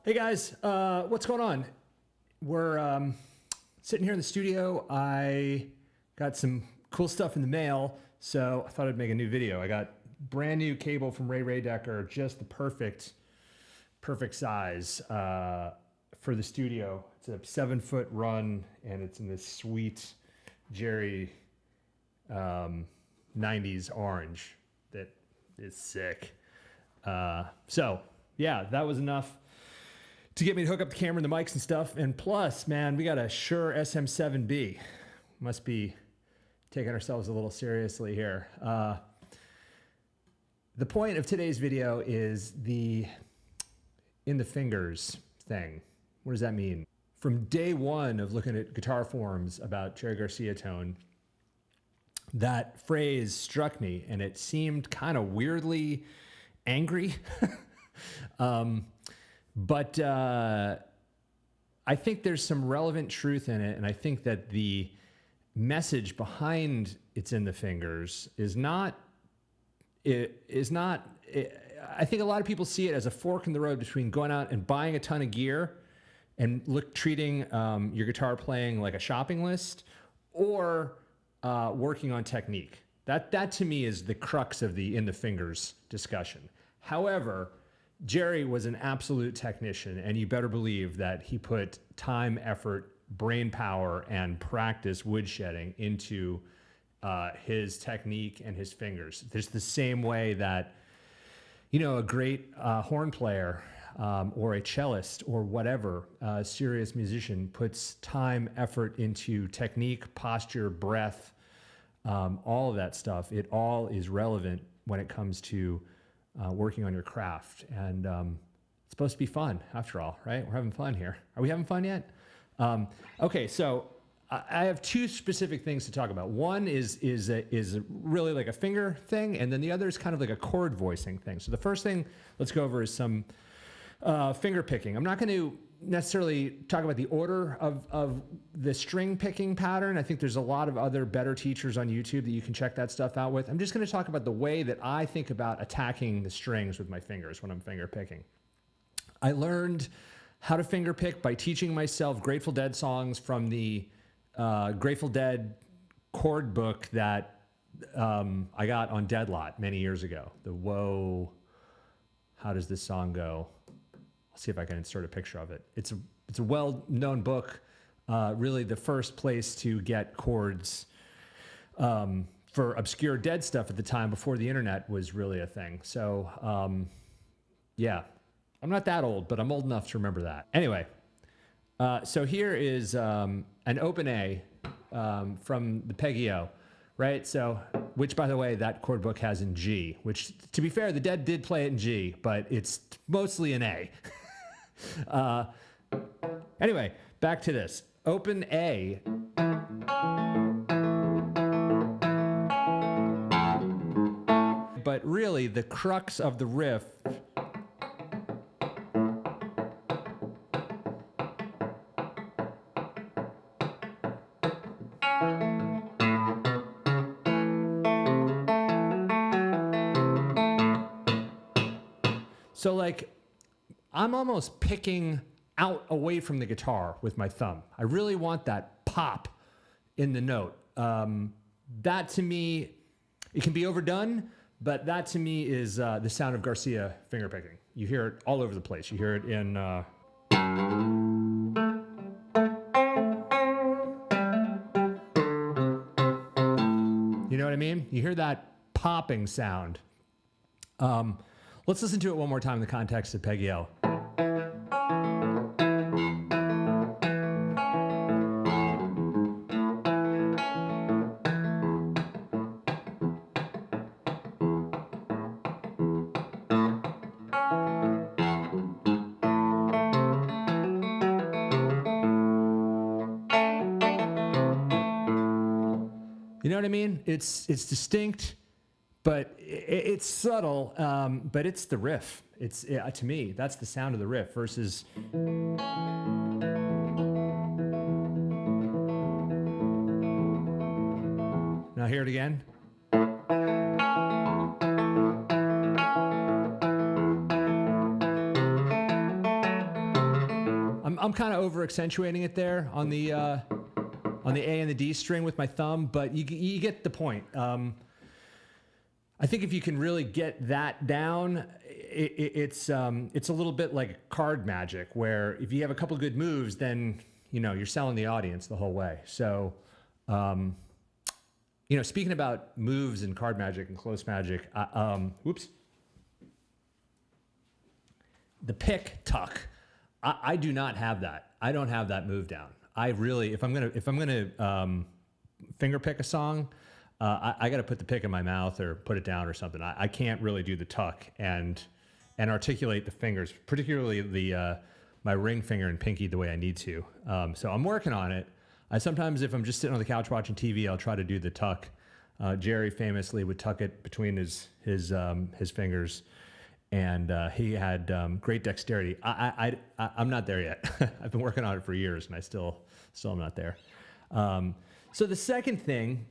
Hey guys, what's going on? We're sitting here in the studio. I got some cool stuff in the mail, so I thought I'd make a new video. I got brand new cable from Ray Decker, just the perfect size for the studio. It's a 7-foot run, and it's in this sweet Jerry 90s orange that is sick. So yeah, that was enough to get me to hook up the camera and the mics and stuff. And plus, man, we got a Shure SM7B. Must be taking ourselves a little seriously here. The point of today's video is the in the fingers thing. What does that mean? From day one of looking at guitar forums about Jerry Garcia tone, that phrase struck me, and it seemed kind of weirdly angry. But I think there's some relevant truth in it, and I think that the message behind "It's in the Fingers" is not. I think a lot of people see it as a fork in the road between going out and buying a ton of gear and treating your guitar playing like a shopping list, or working on technique. That to me is the crux of the "in the fingers" discussion. However, Jerry was an absolute technician, and you better believe that he put time, effort, brain power, and practice woodshedding into his technique and his fingers. There's the same way that, a great horn player or a cellist or whatever serious musician puts time, effort into technique, posture, breath, all of that stuff. It all is relevant when it comes to working on your craft. And it's supposed to be fun after all, right? We're having fun here. Are we having fun yet? Okay, so I have two specific things to talk about. One is really like a finger thing, and then the other is kind of like a chord voicing thing. So the first thing let's go over is some finger picking. I'm not going to necessarily talk about the order of the string picking pattern. I think there's a lot of other better teachers on YouTube that you can check that stuff out with. I'm just going to talk about the way that I think about attacking the strings with my fingers when I'm finger picking. I learned how to finger pick by teaching myself Grateful Dead songs from the Grateful Dead chord book that I got on Deadlot many years ago. The Whoa, how does this song go? I'll see if I can insert a picture of it. It's a well-known book, really the first place to get chords for obscure Dead stuff at the time before the internet was really a thing. So yeah, I'm not that old, but I'm old enough to remember that. Anyway, so here is an open A from the Peggy-O, right? So, which by the way, that chord book has in G, which to be fair, the Dead did play it in G, but it's mostly an A. Anyway, back to this. Open A. But really, the crux of the riff so like I'm almost picking out away from the guitar with my thumb. I really want that pop in the note. That to me, it can be overdone, but that to me is the sound of Garcia fingerpicking. You hear it all over the place. You hear it in... you know what I mean? You hear that popping sound. Let's listen to it one more time in the context of Peggy-O. You know what I mean? It's distinct, but it's subtle. But it's the riff. It's to me, that's the sound of the riff versus. Now hear it again. I'm kind of over accentuating it there on the A and the D string with my thumb, but you get the point. I think if you can really get that down, it's a little bit like card magic, where if you have a couple good moves, then you're selling the audience the whole way. So, speaking about moves and card magic and close magic, the pick tuck, I do not have that. I don't have that move down. I really, if I'm gonna finger pick a song, I got to put the pick in my mouth or put it down or something. I can't really do the tuck and articulate the fingers, particularly my ring finger and pinky, the way I need to. So I'm working on it. I sometimes, if I'm just sitting on the couch watching TV, I'll try to do the tuck. Jerry famously would tuck it between his fingers, and he had great dexterity. I'm not there yet. I've been working on it for years, and I still am not there. So the second thing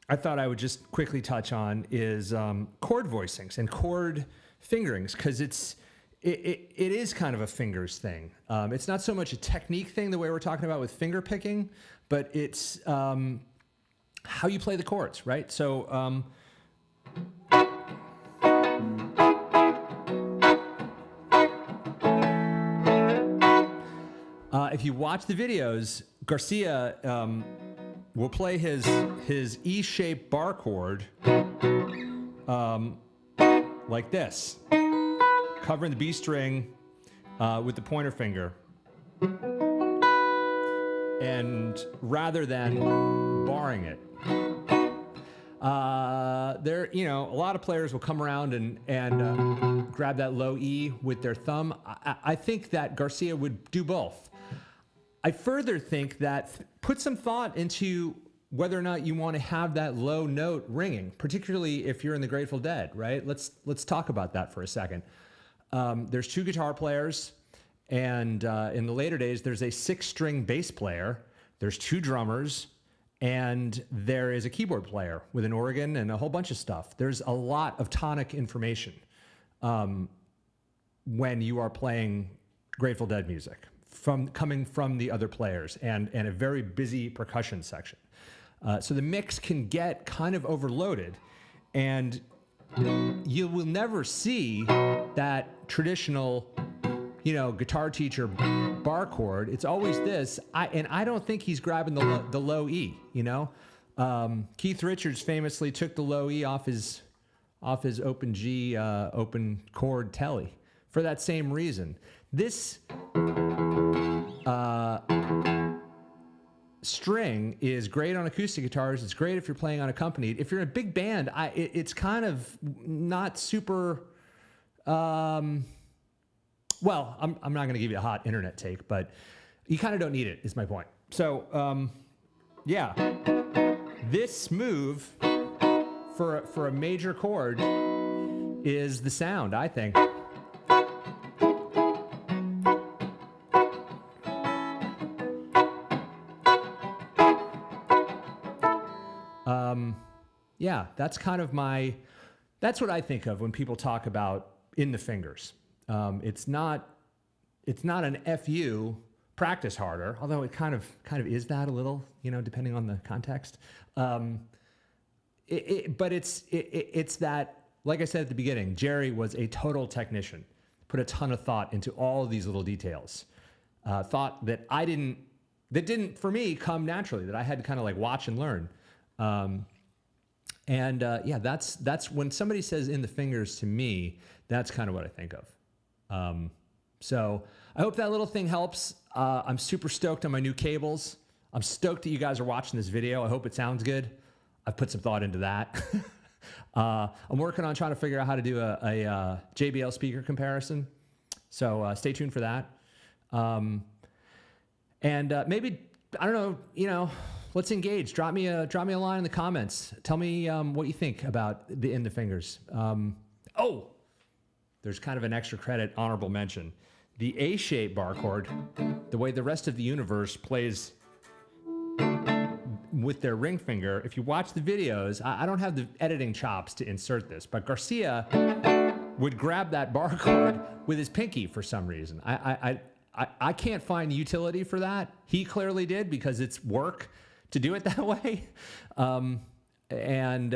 I thought I would just quickly touch on is chord voicings and chord fingerings, because it is kind of a fingers thing. It's not so much a technique thing the way we're talking about with finger picking, but it's how you play the chords, right? So if you watch the videos, Garcia will play his E-shaped bar chord like this, covering the B string with the pointer finger, and rather than barring it. A lot of players will come around and grab that low E with their thumb. I think that Garcia would do both. I further think that put some thought into whether or not you want to have that low note ringing, particularly if you're in the Grateful Dead, right? Let's talk about that for a second. There's 2 guitar players, and in the later days, there's a 6-string bass player. There's 2 drummers, and there is a keyboard player with an organ and a whole bunch of stuff. There's a lot of tonic information when you are playing Grateful Dead music, coming from the other players, and a very busy percussion section. So the mix can get kind of overloaded, and you will never see that traditional, guitar teacher bar chord. It's always this. I don't think he's grabbing the low E. Keith Richards famously took the low E off his open G open chord telly for that same reason. This string is great on acoustic guitars. It's great if you're playing unaccompanied. If you're in a big band, it's kind of not super. I'm not going to give you a hot internet take, but you kind of don't need it, is my point. So, this move for a major chord is the sound, I think. That's kind of that's what I think of when people talk about in the fingers. It's not an FU, practice harder, although it kind of is that a little, depending on the context. But it's that, like I said at the beginning, Jerry was a total technician, put a ton of thought into all of these little details. Thought that didn't for me come naturally, that I had to kind of like watch and learn. That's when somebody says in the fingers to me, that's kind of what I think of. So I hope that little thing helps. I'm super stoked on my new cables. I'm stoked that you guys are watching this video. I hope it sounds good. I've put some thought into that. I'm working on trying to figure out how to do a JBL speaker comparison. So stay tuned for that. Maybe, I don't know, let's engage. Drop me a line in the comments. Tell me what you think about the In the Fingers. There's kind of an extra credit, honorable mention. The A-shaped bar chord, the way the rest of the universe plays with their ring finger. If you watch the videos, I don't have the editing chops to insert this, but Garcia would grab that bar chord with his pinky for some reason. I can't find utility for that. He clearly did because it's work to do it that way. And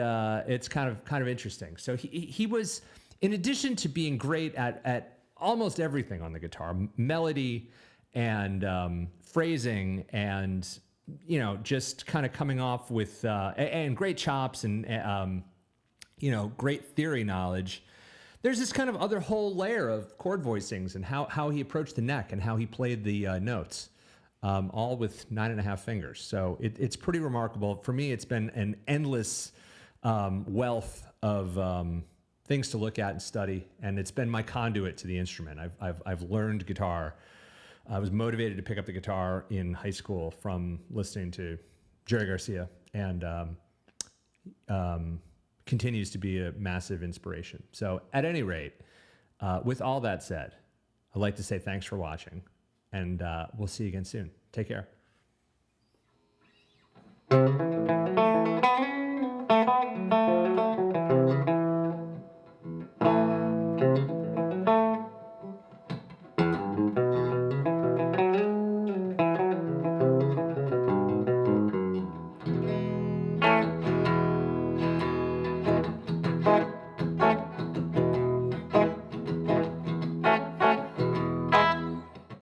it's kind of interesting. So he was, in addition to being great at almost everything on the guitar, melody and phrasing and, you know, just kind of coming off with, and great chops and, you know, great theory knowledge. There's this kind of other whole layer of chord voicings and how he approached the neck and how he played the notes, all with 9.5 fingers. So it's pretty remarkable. For me, it's been an endless wealth of things to look at and study, and it's been my conduit to the instrument. I've learned guitar. I was motivated to pick up the guitar in high school from listening to Jerry Garcia, and continues to be a massive inspiration. So at any rate, with all that said, I'd like to say thanks for watching, and we'll see you again soon. Take care.